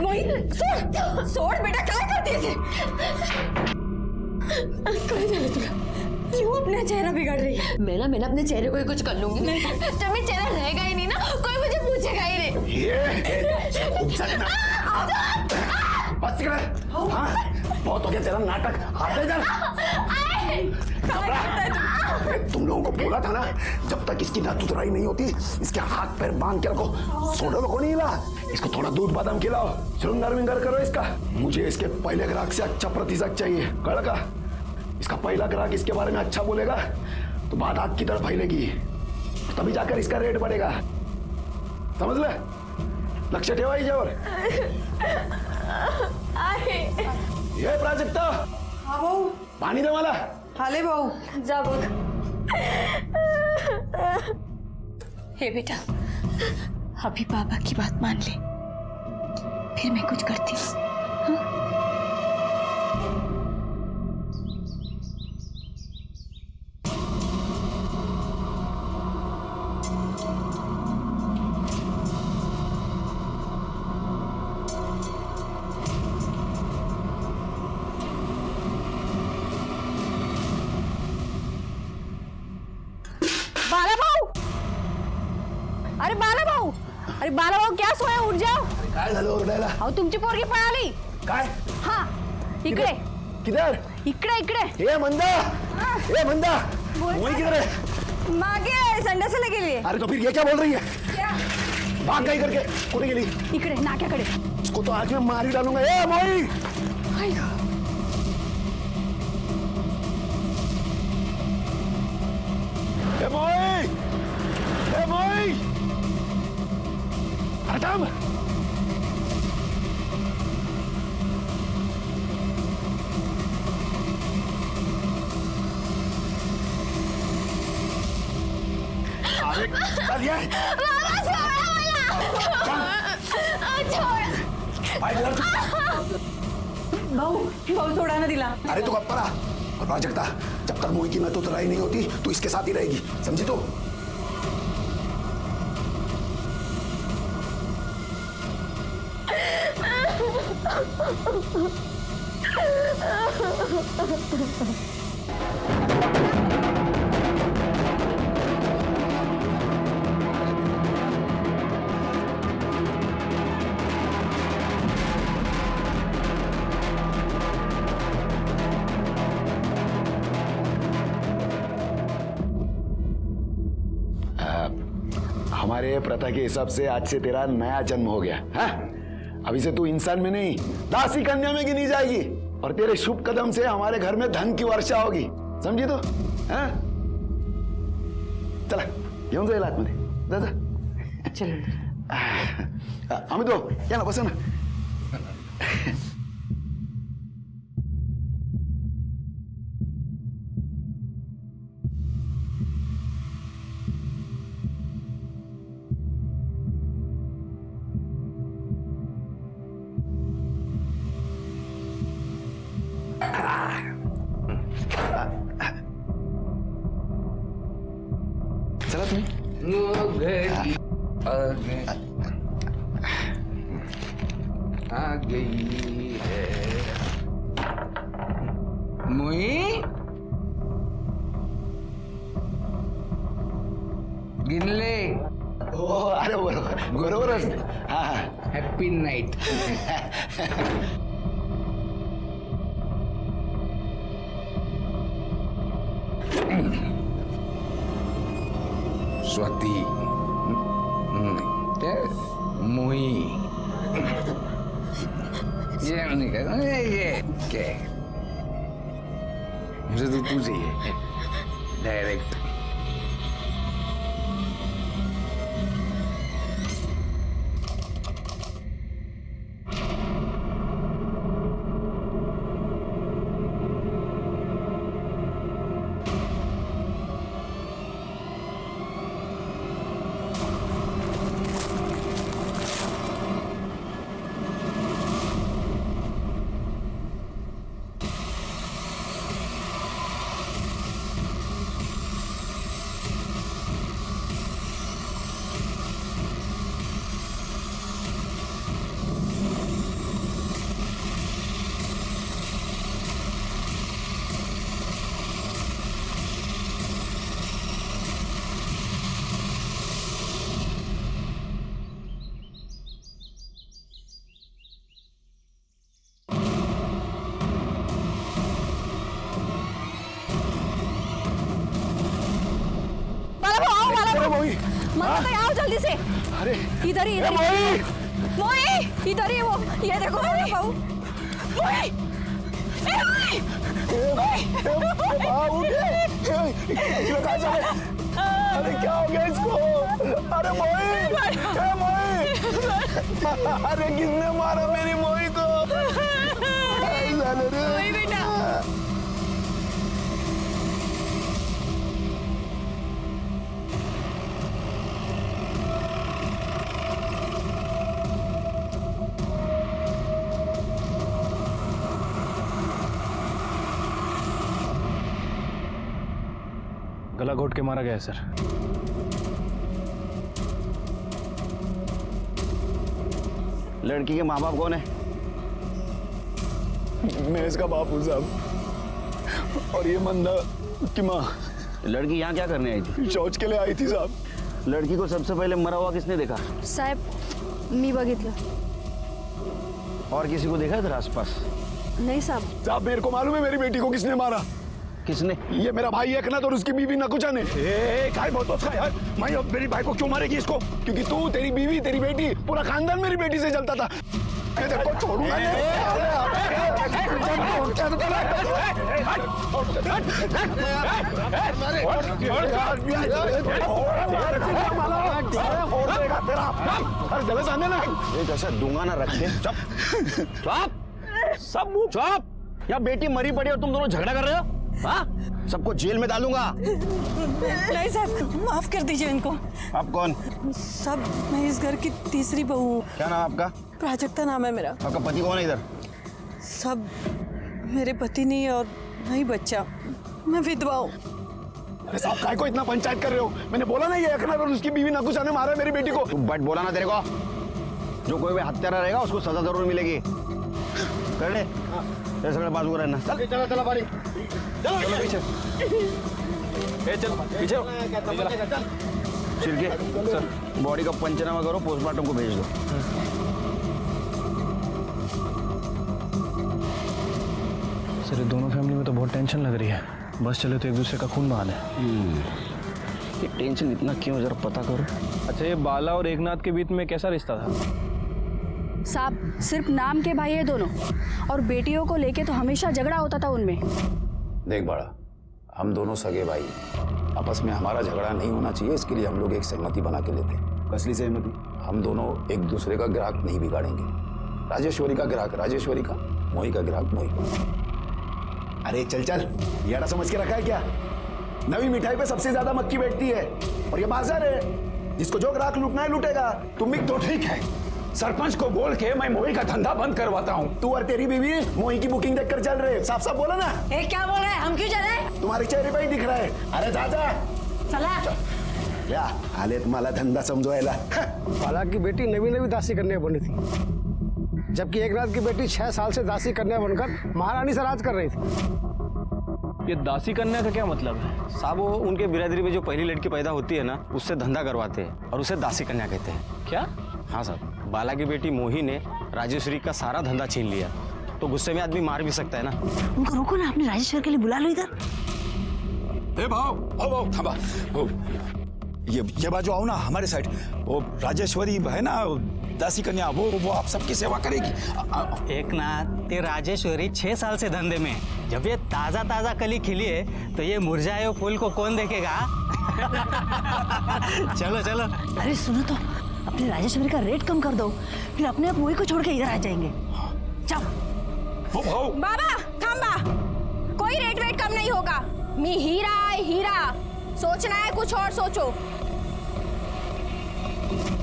मोहित सोड सोड बेटा, काय करतेस हे? काय झालं तुला? क्यों अपना चेहरा बिगाड़ रही है? मैं ना अपने चेहरे को ही कुछ कर लूंगी। जब मेरा चेहरा रहेगा ही नहीं ना, कोई मुझे पूछेगा ही नहीं। बस कर। हाँ, बहुत हो गया तेरा नाटक। हाथ इधर। तुम लोगों को बोला था ना, जब तक इसकी दांत उतराई नहीं होती इसके हाथ पैर बांध के रखो। सोडो को नहीं हिला, इसको थोड़ा दूध बादाम खिलाओ, श्रृंगार विंगार करो इसका। मुझे इसके पहले ग्राहक से अच्छा प्रतिशत चाहिए, कड़का। इसका पहला ग्राहक इसके बारे में अच्छा बोलेगा तो बात आग की तरफ फैलेगी, तभी जाकर इसका रेट बढ़ेगा। समझ ले, लक्ष्य ठेवा याच्यावर। ये प्राजक्ता, हाँ भाऊ, पाणी दे मला। हाले भाऊ, जा बघ। हे बेटा, अभी पापा की बात मान ले, फिर मैं कुछ करती हूँ। बाला भाऊ, अरे बाला भाऊ, अरे बाला भाऊ, क्या सोया, उठ जाओ। काय झालं ओरडायला? अहो तुमची पोरगी पळाली। काय? हा, इकडे किधर? इकडे इकडे। ए मंदा, ए मंदा, वही किधर है? मागे संडासाला गेली। अरे तो फिर ये क्या बोल रही है? भाग गई करके कुठे गेली? इकडे नाक्याकडे। इसको तो आज मैं मार ही डालूंगा। ए मोई, ए मोई, ए मोई, अरे थांब। अरे चल ये। भाऊ, भाऊ सोडा ना दिला। अरे तू गप्पा रहा। और प्राजक्ता, जब तक मोही की नत उतराई नहीं होती तू इसके साथ ही रहेगी, समझी तू? हमारे प्रथा के हिसाब से आज से तेरा नया जन्म हो गया है। अभी से तू इंसान में नहीं, दासी कन्या में गिनी जाएगी, और तेरे शुभ कदम से हमारे घर में धन की वर्षा होगी, समझी तू? हाँ, चला घेऊन जाईल आतमध्ये, जा जा। चलो अमित भाऊ, या ना, बसा ना। चला तुम्ही। आ गई है मोई, गिनले। अरे बरोबर बरोबरच। हा हा, हॅपी नाईट। स्वाती, मोई, ये नहीं कर, ये क्या? मुझे तो तू चाहिए डायरेक्ट। जल्दी से। अरे इधर ही, इधर ही। मोई इधर ही, वो ये देखो बाला बाबू। मोई, ए मोई, अरे क्या हो गया इसको? अरे मोई, अरे किसने मारा मेरी मोई को? मोई बेटा। गला घोट के मारा गया है सर। लड़की के माँ बाप कौन है? मैं इसका बाप हूँ साहब, और ये मंदा की माँ। लड़की यहाँ क्या करने आई थी? शौच के लिए आई थी साहब। लड़की को सबसे पहले मरा हुआ किसने देखा? साहेब मी बघितलं। और किसी को देखा इधर आसपास? नहीं साहब। साहब मेरे को मालूम है मेरी बेटी को किसने मारा। किसने? ये मेरा भाई एकनाथ और उसकी बीवी नकुचा ने। काय बहुत उसका यार, मैं अब मेरी भाई को क्यों मारेगी इसको? क्योंकि तू, तेरी बीवी, तेरी बेटी, पूरा खानदान मेरी बेटी से चलता था। मैं तेरे को छोड़ूंगा नहीं। एक ऐसा दूंगा ना रखे। चुप। या बेटी मरी पड़ी और तुम दोनों झगड़ा कर रहे हो? हाँ? सबको जेल में डालूंगा। नहीं साहब, माफ कर दीजिए इनको। आप कौन? सब मैं इस घर की तीसरी बहू हूँ। क्या नाम आपका? प्राजक्ता नाम है मेरा। आपका पति कौन है इधर? सब मेरे पति नहीं और नहीं बच्चा, मैं विधवा हूँ। अरे साहब काय को इतना पंचायत कर रहे हो? मैंने बोला ना ये एकनाथ और उसकी बीवी नकुचा ने मारा मेरी बेटी को। तू बट बोला ना तेरे को। जो कोई भी हत्यारा रहेगा उसको सजा जरूर मिलेगी। कर ले। ये सगळे बाजू रहना। चला बारी। चलो पीछे। चल पीछे। छिड़के सर, बॉडी का पंचनामा करो, पोस्टमार्टम को भेज दो। सर ये दोनों फैमिली में तो बहुत टेंशन लग रही है। बस चले तो एक दूसरे का खून बहाने। ये टेंशन इतना क्यों, जरा पता करो। अच्छा ये बाला और एकनाथ के बीच में कैसा रिश्ता था? साहब सिर्फ नाम के भाई है दोनों, और बेटियों को लेके तो हमेशा झगड़ा होता था उनमें। देख बड़ा, हम दोनों सगे भाई, आपस में हमारा झगड़ा नहीं होना चाहिए, इसके लिए हम लोग एक सहमति बना के लेते हैं। कसली सहमति? हम दोनों एक दूसरे का ग्राहक नहीं बिगाड़ेंगे। राजेश्वरी का ग्राहक राजेश्वरी का, मोही का ग्राहक मोही का। अरे चल चल, यारा समझ के रखा है क्या? नवी मिठाई पे सबसे ज्यादा मक्खी बैठती है, और ये बाजार है, जिसको जो ग्राहक लूटना है लूटेगा। तुम भी तो ठीक है, सरपंच को बोल के मैं मोही का धंधा बंद करवाता हूँ। तू और तेरी बीवी मोही की बुकिंग देखकर चल रहे। साफ साफ बोला ना। ए, क्या बोल रहे हैं? हम क्यों चले? तुम्हारे चेहरे पे ही दिख रहा है। अरे दादा चला। या आले तुम्हाला धंदा समजवायला। बाला की बेटी नवी नवी दासी कन्या बनी थी, जबकि एकनाथ की बेटी 6 साल से दासी कन्या बनकर महारानी से राज कर रही थी। ये दासी कन्या का क्या मतलब है? साहब वो उनके बिरादरी में जो पहली लड़की पैदा होती है ना, उससे धंधा करवाते हैं और उसे दासी कन्या कहते हैं। क्या? हाँ साहब, बाला की बेटी मोही ने राजेश्वरी का सारा धंधा छीन लिया, तो गुस्से में आदमी मार भी सकता है ना। उनको रोको ना, अपने राजेश्वर के लिए बुला लो इधर। ए भाव थांबा। ये बाजू आओ ना, हमारे साइड। वो राजेश्वरी है ना दासी कन्या, वो आप सबकी सेवा करेगी। एकनाथ, ते राजेश्वरी 6 साल से धंधे में, जब ये ताजा ताजा कली खिली है तो ये मुरझाए हुए फूल को कौन देखेगा? चलो चलो। अरे सुनो तो, अपने राजेश्वरी का रेट कम कर दो, फिर अपने आप मोही को छोड़ के इधर आ जाएंगे। जाओ। बाबा थांबा, कोई रेट वेट कम नहीं होगा। मी हीरा है हीरा, सोचना है कुछ और सोचो।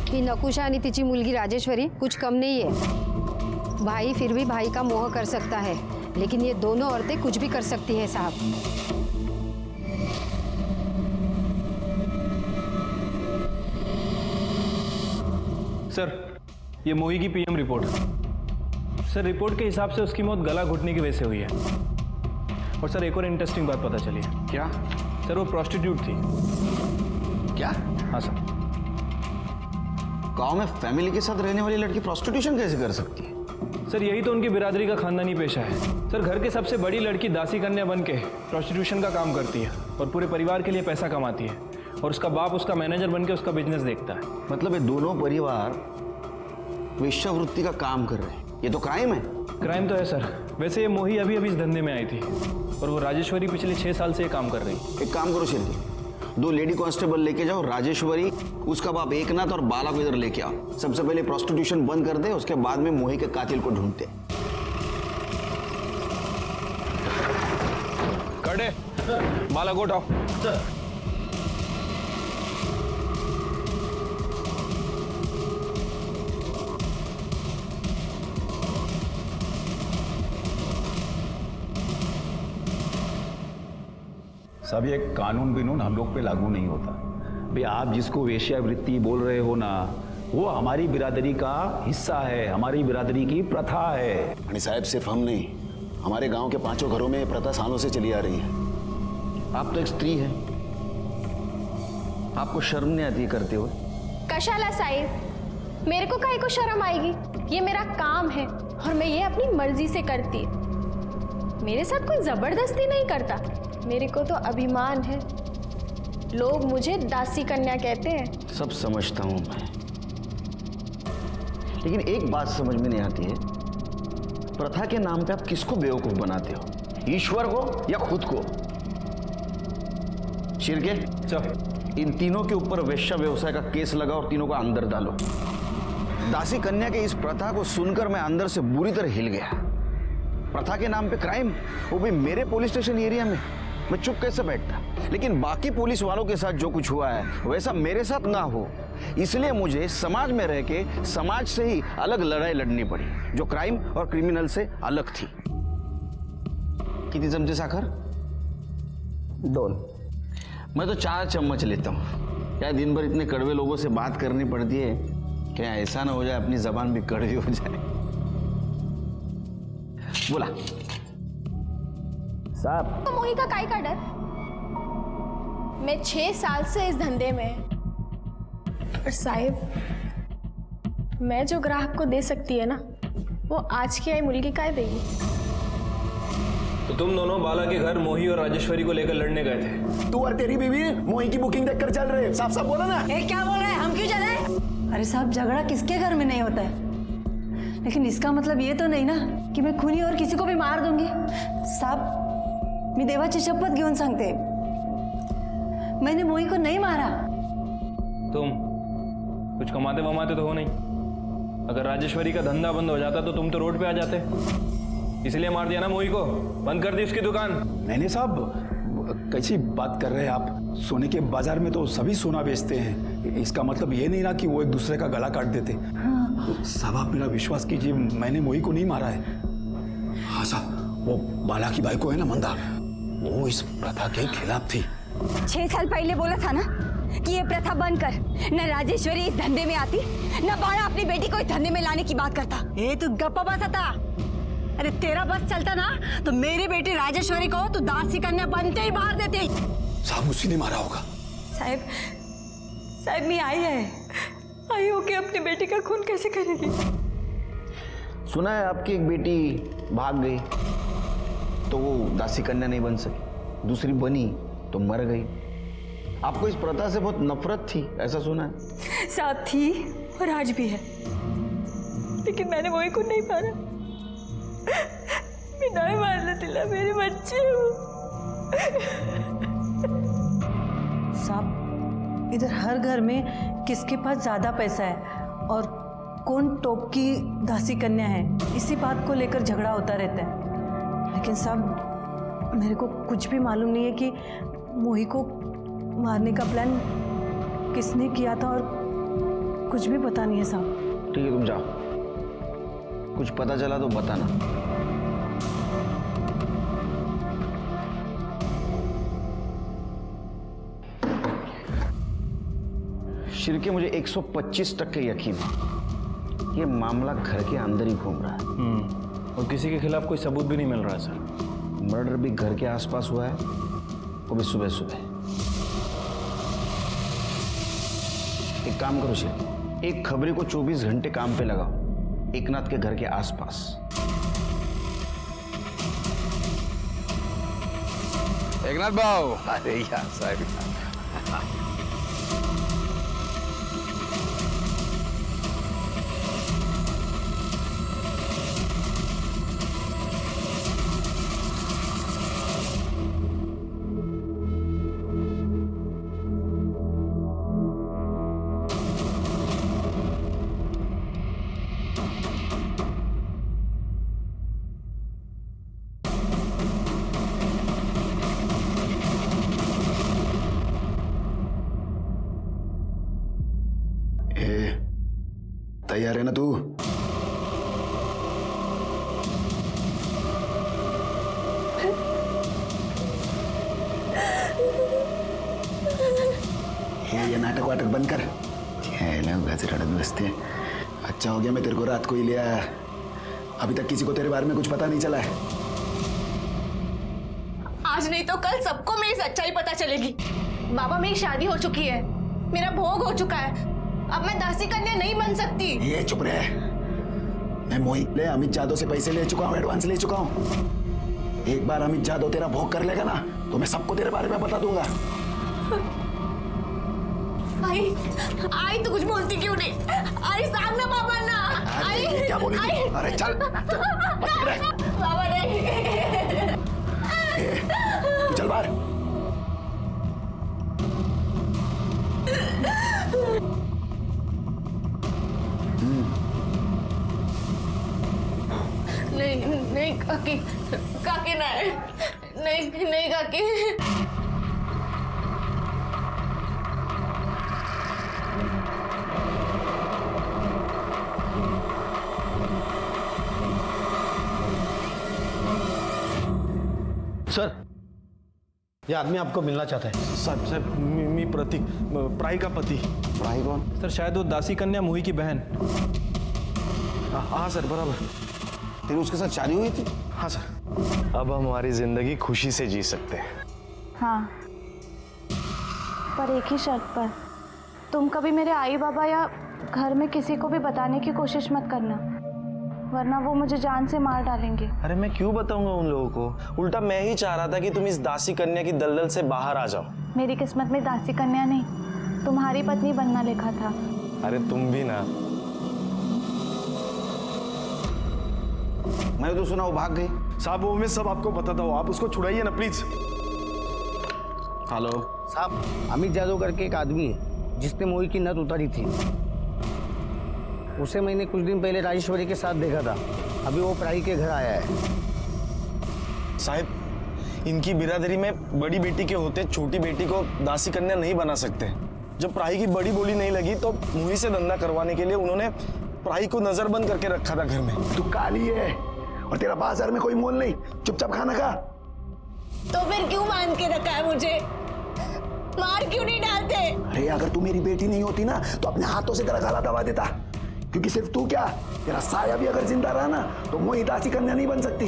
ही नकुशा आणि तिची मुलगी राजेश्वरी कुछ कम नहीं है। भाई फिर भी भाई का मोह कर सकता है, लेकिन ये दोनों औरतें कुछ भी कर सकती है साहब। सर ये मोही की पीएम रिपोर्ट। सर रिपोर्ट के हिसाब से उसकी मौत गला घुटने की वजह से हुई है। और सर एक और इंटरेस्टिंग बात पता चली है। क्या? सर वो प्रोस्टिट्यूट थी। क्या? हाँ सर। गांव में फैमिली के साथ रहने वाली लड़की प्रोस्टिट्यूशन कैसे कर सकती है? सर यही तो उनकी बिरादरी का खानदानी पेशा है। सर घर के सबसे बड़ी लड़की दासी कन्या बन के प्रोस्टिट्यूशन का काम करती है और पूरे परिवार के लिए पैसा कमाती है। और उसका बाप उसका मैनेजर बनके उसका बिजनेस देखता है। मतलब ये दोनों परिवार वेश्यावृत्ति का काम कर रहे हैं, ये तो क्राइम है। क्राइम तो है सर। वैसे ये मोही अभी अभी इस धंधे में आई थी और वो राजेश्वरी पिछले 6 साल से ये काम कर रही। एक काम करो शिल्पी, 2 लेडी कांस्टेबल लेके जाओ, राजेश्वरी, उसका बाप एकनाथ और बाला को इधर लेके आओ। सबसे पहले प्रोस्टिट्यूशन बंद कर दे, उसके बाद में मोही के कातिल को ढूंढते। कड़े बाला को उठाओ। सब ये कानून बिनून हम लोग पे लागू नहीं होता। भाई आप जिसको वेश्यावृत्ति बोल रहे हो ना, वो हमारी बिरादरी का हिस्सा है, हमारी बिरादरी की प्रथा है। आणि साहब सिर्फ हम नहीं, हमारे गांव के 5 घरों में ये प्रथा सालों से चली आ रही है। आप तो एक स्त्री हैं, आपको शर्म नहीं आती करते हुए? कशाला साहिब, मेरे को काहे को शर्म आएगी? ये मेरा काम है और मैं ये अपनी मर्जी से करती। मेरे साथ कोई जबरदस्ती नहीं करता। मेरे को तो अभिमान है। लोग मुझे दासी कन्या कहते हैं। सब समझता हूं मैं, लेकिन एक बात समझ में नहीं आती है, प्रथा के नाम पे आप किसको बेवकूफ बनाते हो? ईश्वर को या खुद को? शिरके, चल इन तीनों के ऊपर वेश्या व्यवसाय का केस लगा और तीनों को अंदर डालो। दासी कन्या के इस प्रथा को सुनकर मैं अंदर से बुरी तरह हिल गया। प्रथा के नाम पे क्राइम, वो भी मेरे पुलिस स्टेशन एरिया में। मैं चुप कैसे बैठता? लेकिन बाकी पुलिस वालों के साथ जो कुछ हुआ है वैसा मेरे साथ ना हो, इसलिए मुझे समाज में रह के समाज से ही अलग लड़ाई लड़नी पड़ी, जो क्राइम और क्रिमिनल से अलग थी। कितनी चमचे साखर? 2। मैं तो 4 चम्मच लेता हूँ। क्या दिन भर इतने कड़वे लोगों से बात करनी पड़ती है? क्या ऐसा ना हो जाए अपनी जबान भी कड़वी हो जाए? बोला साहब। तो मोही का काय का डर? मैं 6 साल से इस धंधे में। और साहिब, मैं जो ग्राहक को दे सकती है ना, वो आज की आई मुर्गी काय देगी? तो तुम दोनों बाला के घर मोही और राजेश्वरी को लेकर लड़ने गए थे। तू और तेरी बीवी मोही की बुकिंग देखकर चल रहे। साफ साफ बोला ना। क्या बोल रहे हैं? हम क्यों चले? अरे साहब, झगड़ा किसके घर में नहीं होता है, लेकिन इसका मतलब ये तो नहीं ना कि मैं खूनी और किसी को भी मार दूंगी। साहब, मी देवाची शपथ घेऊन सांगते, मैंने मोही को नहीं मारा। तुम कुछ कमाते वमाते तो हो नहीं। अगर राजेश्वरी का धंधा बंद हो जाता तो तुम तो रोड पे आ जाते, इसलिए मार दिया ना मोही को, बंद कर दी उसकी दुकान। मैंने साहब कैसी बात कर रहे हैं आप? सोने के बाजार में तो सभी सोना बेचते हैं, इसका मतलब ये नहीं ना कि वो एक दूसरे का गला काट देते। साहब आप मेरा विश्वास कीजिए, मैंने मोही को नहीं मारा है। हाँ साहब, वो बाला की बाई को है ना मंदा, वो इस प्रथा के खिलाफ थी। 6 साल पहले बोला था ना कि ये प्रथा बंद कर। न राजेश्वरी इस धंधे में आती, न बाला अपनी बेटी को इस धंधे में लाने की बात करता। ये तू गप्पा बसा था। अरे तेरा बस चलता ना तो मेरी बेटी राजेश्वरी को तू दासी कन्या बनते ही मार देती। साहब उसी ने मारा होगा। साहब मैं आई होके अपनी बेटी का खून कैसे करेगी? सुना है आपकी एक बेटी भाग गई तो वो दासी कन्या नहीं बन सकी, दूसरी बनी तो मर गई। आपको इस प्रथा से बहुत नफरत थी, ऐसा सुना है? साथ थी और आज भी है, लेकिन मैंने मोही को नहीं मारा। मैं नहीं मारने दिला, मेरे बच्चे हो। साहब, इधर हर घर में किसके पास ज्यादा पैसा है और कौन टॉप की दासी कन्या है, इसी बात को लेकर झगड़ा होता रहता है। लेकिन साहब, मेरे को कुछ भी मालूम नहीं है कि मोही को मारने का प्लान किसने किया था और कुछ भी पता नहीं है साहब। ठीक है, तुम जाओ, कुछ पता चला तो बताना। शिरके, मुझे 125% यकीन है ये मामला घर के अंदर ही घूम रहा है। और किसी के खिलाफ कोई सबूत भी नहीं मिल रहा सर। मर्डर भी घर के आसपास हुआ है, वो भी सुबह सुबह। एक काम करो शिव, एक खबरी को 24 घंटे काम पे लगाओ एकनाथ के घर के आसपास। एकनाथ भाऊ, अरे यार साहब, तैयार है ना तू? ये नाटक वाटक बंद कर। रड़त बसते। अच्छा हो गया मैं तेरे को रात को ही ले आया। अभी तक किसी को तेरे बारे में कुछ पता नहीं चला है। आज नहीं तो कल सबको मेरी सच्चाई पता चलेगी। बाबा, मेरी शादी हो चुकी है, मेरा भोग हो चुका है, अब मैं दासी कन्या नहीं बन सकती। ये चुप रहे। मैं मोहित ले अमित जादव से पैसे ले चुका हूँ, एडवांस ले चुका हूँ। एक बार अमित जादव तेरा भोग कर लेगा ना तो मैं सबको तेरे बारे में बता दूंगा। आई तो कुछ बोलती क्यों नहीं? आई सामने बाबा ना। आई क्या बोली? अरे चल बाबा नहीं। तू चल बाहर। नहीं काकी, काकी नहीं काकी। सर, ये आदमी आपको मिलना चाहता है। साहब मी प्रतीक, प्राई का पति। प्राई कौन? सर शायद वो दासी कन्या मोही की बहन। हाँ सर, बराबर। तेरी उसके साथ शादी हुई थी? हाँ सर। अब हम हमारी जिंदगी खुशी से जी सकते हैं। हाँ, पर एक ही शर्त पर। तुम कभी मेरे आई बाबा या घर में किसी को भी बताने की कोशिश मत करना, वरना वो मुझे जान से मार डालेंगे। अरे मैं क्यों बताऊंगा उन लोगों को? उल्टा मैं ही चाह रहा था कि तुम इस दासी कन्या की दलदल से बाहर आ जाओ। मेरी किस्मत में दासी कन्या नहीं, तुम्हारी पत्नी बनना लिखा था। अरे तुम भी ना। मैंने तो सुना वो भाग गई। साहब वो मैं सब आपको बताता हूँ, आप उसको छुड़ाइए ना प्लीज। हेलो साहब, अमित जादव करके एक आदमी है जिसने मोही की नथ उतारी थी। उसे मैंने कुछ दिन पहले राजेश्वरी के साथ देखा था। अभी वो प्राई के घर आया है। साहब इनकी बिरादरी में बड़ी बेटी के होते छोटी बेटी को दासी कन्या नहीं बना सकते। जब प्राई की बड़ी बोली नहीं लगी तो मोही से धंधा करवाने के लिए उन्होंने प्राई को नजरबंद करके रखा था घर में। तू काली है और तेरा बाजार में कोई मोल नहीं, चुपचाप खाना खा। तो फिर क्यों बांध के रखा है मुझे? मार क्यों नहीं डालते? अरे अगर तू मेरी बेटी नहीं होती ना तो अपने हाथों से तेरा गला दबा देता। क्योंकि सिर्फ तू क्या, तेरा साया भी अगर जिंदा रहा ना तो मोही दासी कन्या नहीं बन सकती।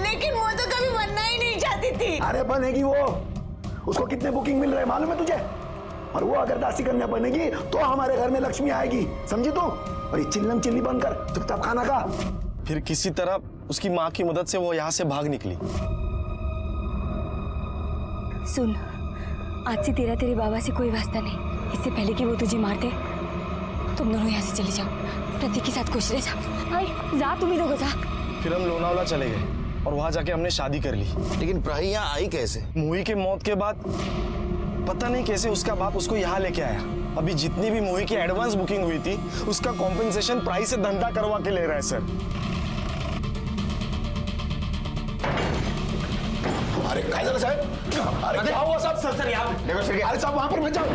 लेकिन वो तो कभी बनना ही नहीं चाहती थी। अरे बनेगी वो। उसको कितने बुकिंग मिल रहे मालूम है तुझे? और वो अगर दासी कन्या बनेगी तो हमारे घर में लक्ष्मी आएगी, समझी तू? और ये चिल्लम चिल्ली बंद कर, चुपचाप खाना खा। फिर किसी तरह उसकी माँ की मदद से वो यहाँ से भाग निकली। सुन, आज से तेरे बाबा से कोई वास्ता नहीं। इससे पहले कि वो तुझे मार दे, तुम दोनों यहाँ से चले जाओ। प्रतीक के साथ खुश रह जाओ। आई जा, तुम ही लोग जा। फिर हम लोनावला चले गए और वहां जाके हमने शादी कर ली। लेकिन प्राई यहाँ आई कैसे? मोही के मौत के बाद पता नहीं कैसे उसका बाप उसको यहाँ लेके आया। अभी जितनी भी मोही की एडवांस बुकिंग हुई थी उसका कॉम्पेंसेशन प्राई से धंधा करवा के ले रहा है सर। अरे काय झालं साहेब? अरे क्या हुआ साहब? सर यहाँ अरे साहब वहां पर मत जाओ।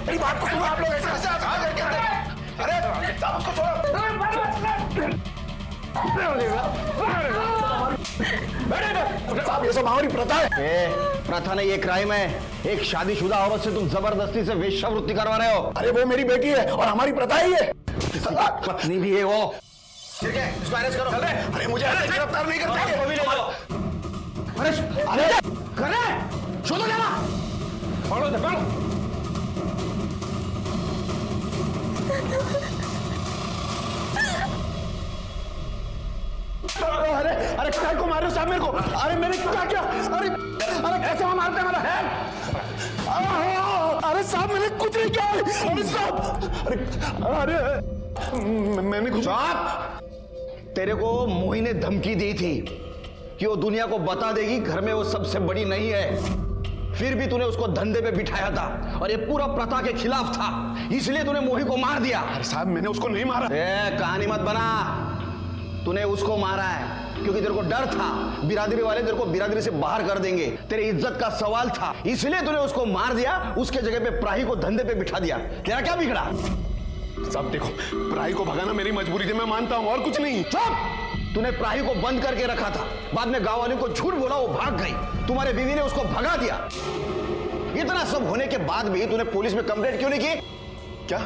मेरी बात को सुनो आप लोग। ऐसे अरे साहब उसको छोड़ो। साहब ये सब हमारी प्रथा है। प्रथा नहीं, ये क्राइम है। एक शादीशुदा औरत से तुम जबरदस्ती से वेश्यावृत्ति करवा रहे हो। अरे वो मेरी बेटी है और हमारी प्रथा ही है। पत्नी भी है वो। ठीक है, इसको अरेस्ट करो। अरे मुझे ऐसे गिरफ्तार नहीं करते। वो भी ले जाओ। अरे कर छोड़ो जाना। अरे अरे काय को मार रहे हो साहब मेरे को? अरे मैंने क्या किया? अरे अरे कैसे वहां मारते मेरा है? अरे साहब मैंने कुछ नहीं किया। अरे साहब अरे मैंने कुछ। तेरे को मोही ने धमकी दी थी कि वो दुनिया को बता देगी घर में वो सबसे बड़ी नहीं है। फिर भी तूने उसको धंधे पे बिठाया था और ये पूरा प्रथा के खिलाफ था, इसलिए तूने मोही को मार दिया। अरे साहब मैंने उसको नहीं मारा। कहानी मत बना। तूने उसको मारा है क्योंकि तेरे को डर था बिरादरी वाले तेरे को बिरादरी से बाहर कर देंगे, तेरी इज्जत का सवाल था, इसलिए तूने उसको मार दिया, उसके जगह पे प्राही को धंधे पे बिठा दिया। तेरा क्या बिगड़ा? साहब देखो, प्राही को भगाना मेरी मजबूरी थी, मैं मानता हूं, और कुछ नहीं। चुप! तूने प्राही को बंद करके रखा था, बाद में गांव वालों को झूठ बोला, वो भाग गई, तुम्हारे बीवी ने उसको भगा दिया। इतना सब होने के बाद भी तूने पुलिस में कंप्लेंट क्यों नहीं की? क्या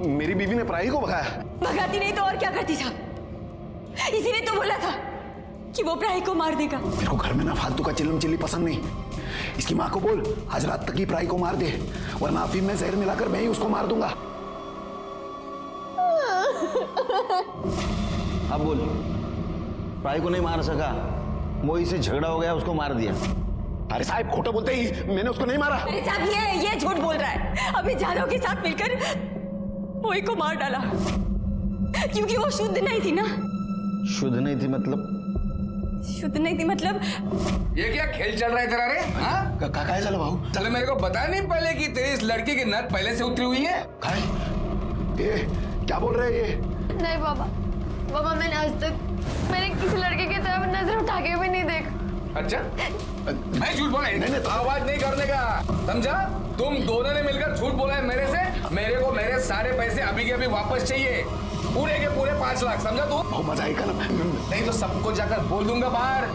मेरी बीवी ने प्राही को भगाया? भगाती नहीं तो और क्या करती साहब? इसीलिए तो बोला था कि वो प्राही को मार देगा। मेरे को घर में ना फालतू का चिल्लम चिल्ली पसंद नहीं। इसकी माँ को बोल आज रात तक ही प्राही को मार दे, वरना अफीम में जहर मिलाकर मैं ही उसको मार दूंगा। अब बोल, प्राही को नहीं मार सका, मोही से झगड़ा हो गया, उसको मार दिया। अरे साहब खोटा बोलते ही, मैंने उसको नहीं मारा। अरे साहब ये झूठ बोल रहा है। अभी जादव के साथ मिलकर मोही को मार डाला, क्योंकि वो शुद्ध नहीं थी ना। शुद्ध नहीं थी मतलब? शुद्ध नहीं थी मतलब? ये क्या खेल चल रहा है तेरा रे? हाँ? काय चलो भाऊ, चलो मेरे को बता नहीं पहले कि तेरी इस लड़की की नस पहले से उतरी हुई है। ये क्या बोल रहे हैं ये? नहीं बाबा, बाबा मैंने आज तक किसी लड़के की तरफ नजर उठा के भी नहीं देखा। अच्छा, मैं झूठ बोला? नहीं, आवाज नहीं करने का, समझा? तुम दोनों ने मिलकर झूठ बोला है मेरे से। मेरे को मेरे सारे पैसे अभी के अभी वापस चाहिए, पूरे के पूरे 5 लाख, समझा तू? बहुत मजा आएगा ना। नहीं तो सबको जाकर बोल दूंगा बाहर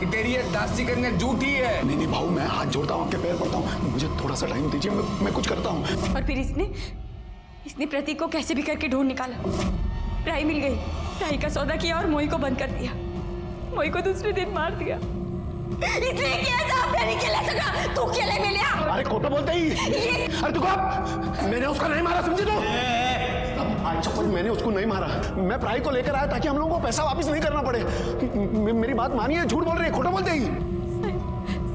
कि तेरी ये दासी कन्या झूठी है। नहीं भाऊ, मैं हाथ जोड़ता हूँ, आपके पैर पड़ता हूँ, मुझे थोड़ा सा टाइम दीजिए, मैं कुछ करता हूँ। और फिर इसने प्रतीक को कैसे भी करके ढूंढ निकाला। प्राही मिल गई, प्राही का सौदा किया और मोही को बंद कर दिया। मोही को दूसरे दिन मार दिया। इसलिए किया साहब, मैंने खेला सका, तू खेले में लिया। अरे खोटा बोलते ही। अरे तू कब? मैंने उसको नहीं मारा, समझे तो? अच्छा मैंने उसको नहीं मारा, मैं प्राही को लेकर आया ताकि हम लोगों को पैसा वापस नहीं करना पड़े। मेरी बात मानिए, झूठ बोल रही है, खोटा बोलते ही।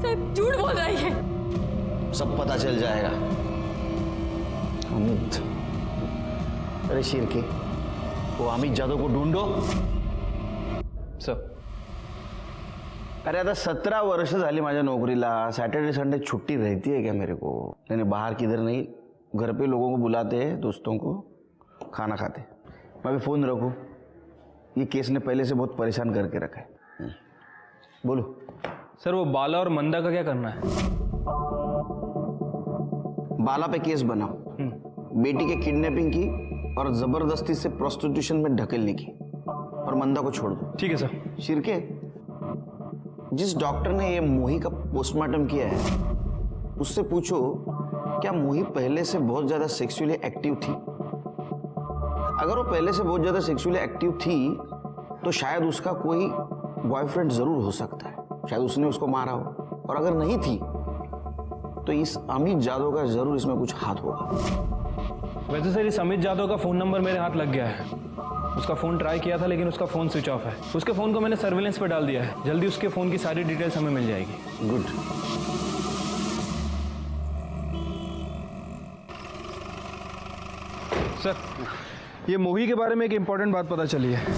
सब झूठ बोल रही है। सब पता चल जाएगा। अमित, अरे शिरके, वो अमित जादव को ढूंढो। सर अरे आता 17 वर्ष झाली माझ्या नोकरीला, सॅटर्डे संडे छुट्टी रहती है क्या मेरे को? नहीं बाहर किधर नहीं, घर पे लोगों को बुलाते हैं, दोस्तों को, खाना खाते। मैं भी फ़ोन रखूँ? ये केस ने पहले से बहुत परेशान करके रखा है। बोलो सर, वो बाला और मंदा का क्या करना है? बाला पे केस बनाओ, बेटी के किडनैपिंग की और जबरदस्ती से प्रोस्टिट्यूशन में ढकेलने की, और मंदा को छोड़ दो। ठीक है सर। शिरके, जिस डॉक्टर ने ये मोही का पोस्टमार्टम किया है उससे पूछो क्या मोही पहले से बहुत ज्यादा सेक्सुअली एक्टिव थी? अगर वो पहले से बहुत ज्यादा सेक्सुअली एक्टिव थी तो शायद उसका कोई बॉयफ्रेंड जरूर हो सकता है, शायद उसने उसको मारा हो। और अगर नहीं थी तो इस अमित जादव का जरूर इसमें कुछ हाथ होगा। वैसे सर, इस अमित जादव का फोन नंबर मेरे हाथ लग गया है। उसका फोन ट्राई किया था लेकिन उसका फोन स्विच ऑफ है। उसके फोन को मैंने सर्विलेंस पे डाल दिया है, जल्दी उसके फोन की सारी डिटेल्स हमें मिल जाएगी। गुड। सर, ये मोही के बारे में एक इम्पॉर्टेंट बात पता चली है।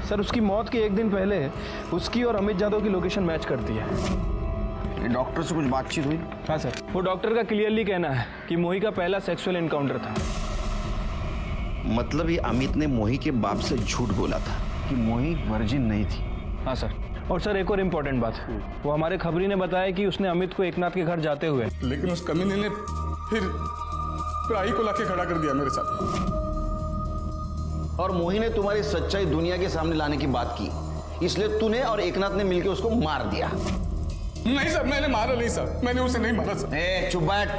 सर, उसकी मौत के 1 दिन पहले उसकी और अमित जादव की लोकेशन मैच करती है। डॉक्टर से कुछ बातचीत हुई? हाँ सर, वो डॉक्टर का क्लियरली कहना है कि मोही का पहला सेक्सुअल एनकाउंटर था। मतलब ये अमित ने मोही के बाप से झूठ बोला था कि मोही वर्जिन नहीं थी? हाँ सर। और सर एक और इम्पोर्टेंट बात, वो हमारे खबरी ने बताया कि उसने अमित को एकनाथ के घर जाते हुए, लेकिन उस कमीने ने फिर प्राही को लाके खड़ा कर दिया मेरे साथ। और मोही ने तुम्हारी सच्चाई दुनिया के सामने लाने की बात की, इसलिए तूने और एकनाथ ने मिलकर उसको मार दिया। नहीं सर, मैंने मारा नहीं सर, मैंने उसे नहीं मारा सर। चुप बैठ,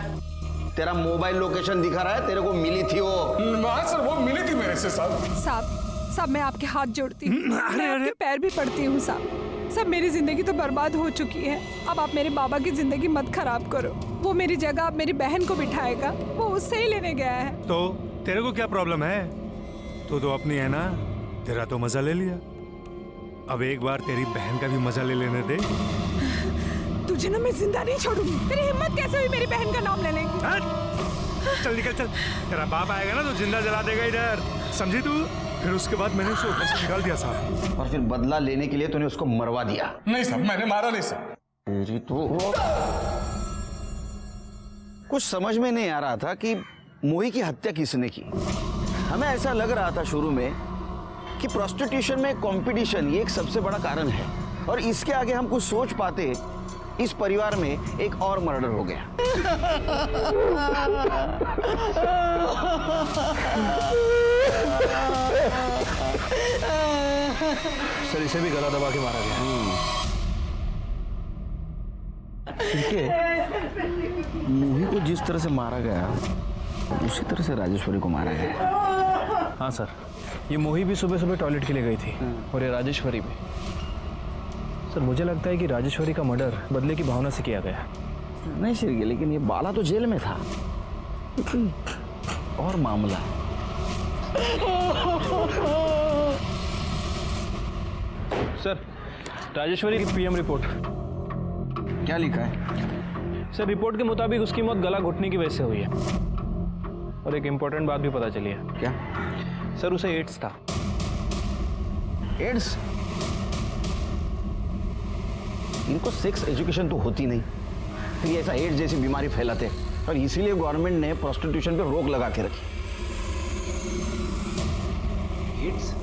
तेरा मोबाइल लोकेशन दिखा रहा है, तेरे को मिली थी वो। हाँ सर, वो मिली थी मेरे से साहब। साहब मैं आपके हाथ जोड़ती हूँ, मैं आपके पैर भी पड़ती हूँ साहब। मेरी जिंदगी तो बर्बाद हो चुकी है, अब आप मेरे बाबा की जिंदगी मत खराब करो। वो मेरी जगह अब मेरी बहन को बिठाएगा, वो उससे ही लेने गया है। तो तेरे को क्या प्रॉब्लम है? तू तो अपनी है ना, तेरा तो मजा ले लिया, अब एक बार तेरी बहन का भी मजा ले लेने दे। तुझे ना मैं जिंदा नहीं छोड़ूंगी। तेरी हिम्मत कैसे हुई मेरी बहन का नाम लेने की? चल निकल चल, तेरा बाप आएगा ना तो जिंदा जला देगा इधर, समझी तू? फिर उसके बाद मैंने उसे ऊपर से निकाल दिया साहब। और फिर बदला लेने के लिए तूने उसको मरवा दिया? नहीं साहब, मैंने मारा नहीं साहब। तेरी तो कुछ समझ में नहीं आ रहा था कि मोही की हत्या किसने की। हमें ऐसा लग रहा था शुरू में कि प्रोस्टिट्यूशन में कंपटीशन ये एक सबसे बड़ा कारण है, और इसके आगे हम कुछ सोच पाते, इस परिवार में एक और मर्डर हो गया। सर इसे भी गला दबा के मारा गया। मोही को जिस तरह से मारा गया उसी तरह से राजेश्वरी को मारा गया। हाँ सर, ये मोही भी सुबह सुबह टॉयलेट के लिए गई थी और ये राजेश्वरी भी। सर मुझे लगता है कि राजेश्वरी का मर्डर बदले की भावना से किया गया। नहीं श्री, लेकिन ये बाला तो जेल में था और मामला। सर राजेश्वरी की पीएम रिपोर्ट। क्या लिखा है? सर रिपोर्ट के मुताबिक उसकी मौत गला घुटने की वजह से हुई है, और एक इम्पोर्टेंट बात भी पता चली है। क्या? सर उसे एड्स था। एड्स? इनको सेक्स एजुकेशन तो होती नहीं, फिर ऐसा एड्स जैसी बीमारी फैलाते, और इसीलिए गवर्नमेंट ने प्रोस्टिट्यूशन पे रोक लगा के रखी। एड्स?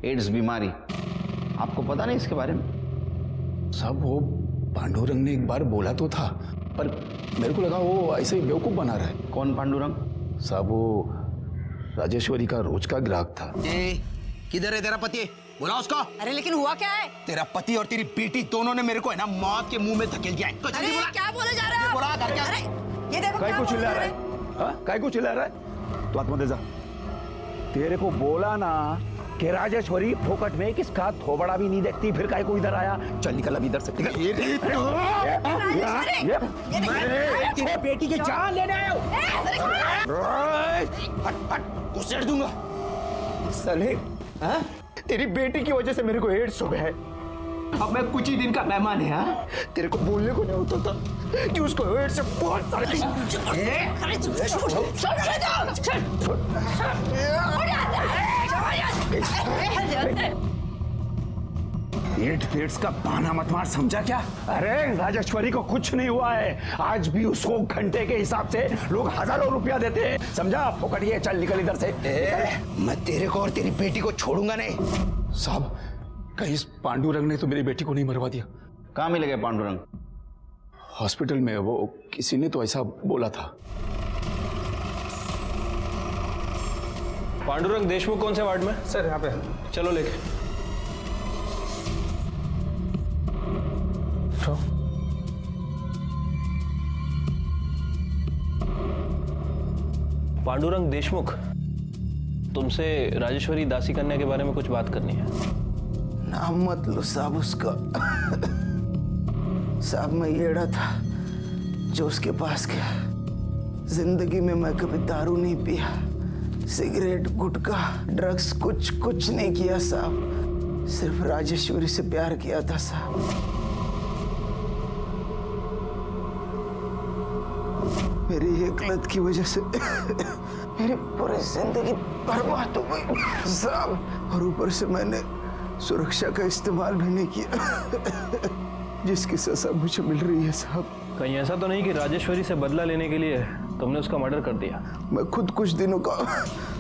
एड्स बीमारी, आपको पता नहीं इसके बारे में? साहब वो पांडुरंग ने एक बार बोला तो था, पर मेरे को लगा वो ऐसे ही बेवकूफ बना रहा है। कौन पांडुरंग? साहब वो राजेश्वरी का रोज का ग्राहक था। किधर है तेरा पति? बुला उसको। अरे लेकिन हुआ क्या है? तेरा पति और तेरी बेटी दोनों ने मेरे को है ना मौत के मुंह में धकेल दिया है। तो जल्दी बोला। क्या बोले जा रहे हो? बोला घर क्या? अरे ये देखो काय क्या को बोल चिल्ला रहे रहा हैं? है? हाँ? काय को चिल्ला रहा है? तो आत्मा दे जा। तेरे को बोला ना कि राजेश्वरी फोकट में किसका थोबड़ा भी नहीं देखती, फिर काय को इधर आया? चल निकल अभी इधर से। निकल। तेरी बेटी की जान लेने आए हो? हट घुसेड़ दूंगा साले। हाँ? तेरी बेटी की वजह से मेरे को एड्स हो गया है। अब मैं कुछ ही दिन का मेहमान है। हाँ? तेरे को बोलने को नहीं होता था कि उसको एड्स से बहुत सारे एड्स का बहाना मत मार, समझा क्या? अरे राजेश्वरी को कुछ नहीं हुआ है, आज भी उसको घंटे के हिसाब से लोग हजारों रुपया देते हैं, समझा? फोकड़िए, चल निकल इधर से। मैं तेरे को और तेरी बेटी को छोड़ूंगा नहीं। साहब कहीं इस पांडुरंग ने तो मेरी बेटी को नहीं मरवा दिया? कहाँ मिलेगा पांडुरंग? हॉस्पिटल में, वो किसी ने तो ऐसा बोला था। पांडुरंग देशमुख कौन से वार्ड में? सर यहाँ पे। चलो लेके। पांडुरंग देशमुख, तुमसे राजेश्वरी दासी कन्या के बारे में कुछ बात करनी है। नाम मत लो साहब उसका। साहब मैं येड़ा था जो उसके पास गया। जिंदगी में मैं कभी दारू नहीं पिया, सिगरेट, गुटखा, ड्रग्स कुछ नहीं किया साहब। सिर्फ राजेश्वरी से प्यार किया था साहब। मेरी एक लत की वजह से मेरी पूरी जिंदगी बर्बाद हो गई साहब, और ऊपर से मैंने सुरक्षा का इस्तेमाल भी नहीं किया जिसकी सजा मुझे मिल रही है साहब। कहीं ऐसा तो नहीं कि राजेश्वरी से बदला लेने के लिए तुमने उसका मर्डर कर दिया? मैं खुद कुछ दिनों का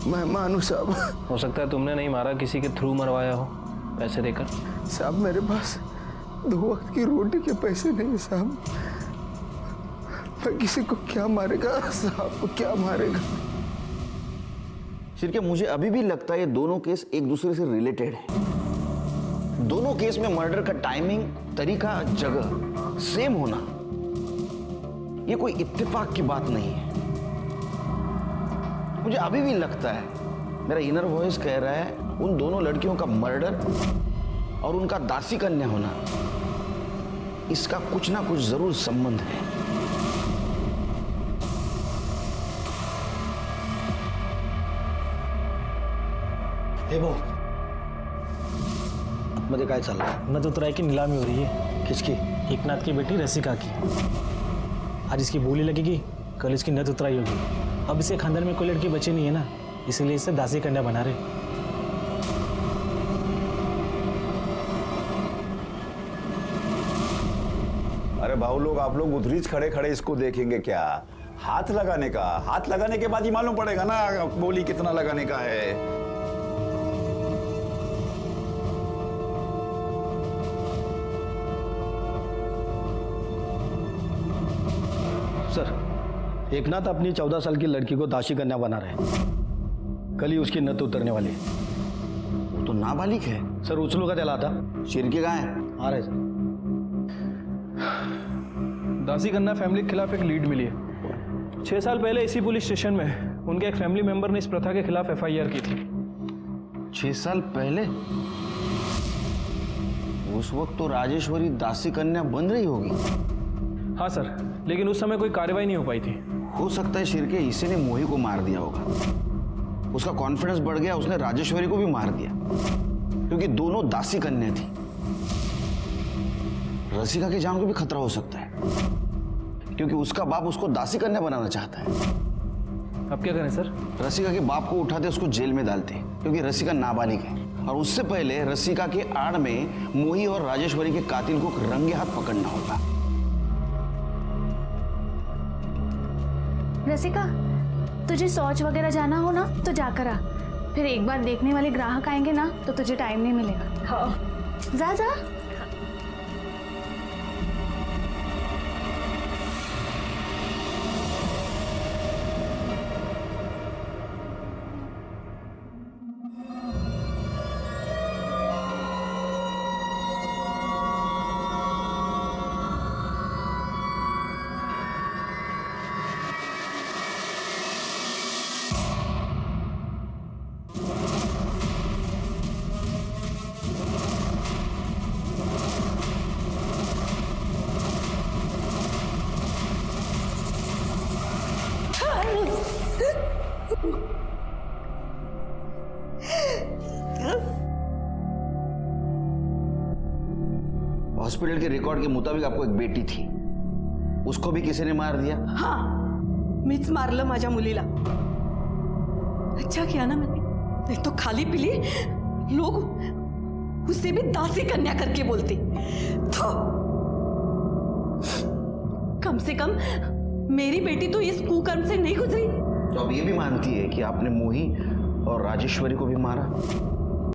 मेहमान हूँ साहब। हो सकता है तुमने नहीं मारा, किसी के थ्रू मरवाया हो पैसे देकर। साहब मेरे पास 2 वक्त की रोटी के पैसे नहीं है साहब। मैं किसी को क्या मारेगा साहब, को क्या मारेगा? शिरके, मुझे अभी भी लगता है ये दोनों केस एक दूसरे से रिलेटेड है। दोनों केस में मर्डर का टाइमिंग, तरीका, जगह सेम होना ये कोई इत्तेफाक की बात नहीं है। मुझे अभी भी लगता है, मेरा इनर वॉइस कह रहा है, उन दोनों लड़कियों का मर्डर और उनका दासी कन्या होना, इसका कुछ ना कुछ जरूर संबंध है। हे वो मध्ये काय चाललंय? नदुतराय की नीलामी हो रही है। किसकी? एकनाथ की बेटी रसिका की। आज इसकी बोली लगेगी, कल इसकी नद उतराई होगी। अब इसे खानदान में कोई लड़की बची नहीं है ना, इसीलिए इसे दासी कन्या बना रहे। अरे भाऊ लोग, आप लोग उधरीच खड़े खड़े इसको देखेंगे क्या? हाथ लगाने का, हाथ लगाने के बाद ही मालूम पड़ेगा ना गोली कितना लगाने का है। सर, एकनाथ अपनी 14 साल की लड़की को दासी कन्या बना रहे हैं। कल ही उसकी नत उतरने वाली है। वो तो नाबालिग है सर, उछलू का चला था। शिरके कहाँ है? आ रहे सर। दासी कन्या फैमिली के खिलाफ एक लीड मिली है। 6 साल पहले इसी पुलिस स्टेशन में उनके एक फैमिली मेंबर ने इस प्रथा के खिलाफ FIR की थी। 6 साल पहले? उस वक्त तो राजेश्वरी दासी कन्या बन रही होगी। हाँ सर, लेकिन उस समय कोई कार्रवाई नहीं हो पाई थी। हो सकता है शिरके इसी ने मोही को मार दिया होगा। उसका कॉन्फिडेंस बढ़ गया, उसने राजेश्वरी को भी मार दिया, क्योंकि दोनों दासी कन्या थी। रसिका की जान को भी खतरा हो सकता है, क्योंकि उसका बाप उसको दासी कन्या बनाना चाहता है। अब क्या करें सर? रसिका के बाप को उठाते उसको जेल में डालते, क्योंकि रसिका नाबालिग है। और उससे पहले रसिका के आड़ में मोही और राजेश्वरी के कातिल को रंगे हाथ पकड़ना होगा। रसिका, तुझे शौच वगैरह जाना हो ना तो जाकर आ। फिर एक बार देखने वाले ग्राहक आएंगे ना तो तुझे टाइम नहीं मिलेगा। हाँ, जा जा। हॉस्पिटल के रिकॉर्ड के मुताबिक आपको एक बेटी थी, उसको भी किसी ने मार दिया? हाँ, मीच मारलं माझ्या मुलीला। अच्छा किया ना मैंने, नहीं तो खाली पीली लोग उसे भी दासी कन्या करके बोलते। तो कम से कम मेरी बेटी तो इस कुकर्म से नहीं गुजरी। तो अब ये भी मानती है कि आपने मोही और राजेश्वरी को भी मारा?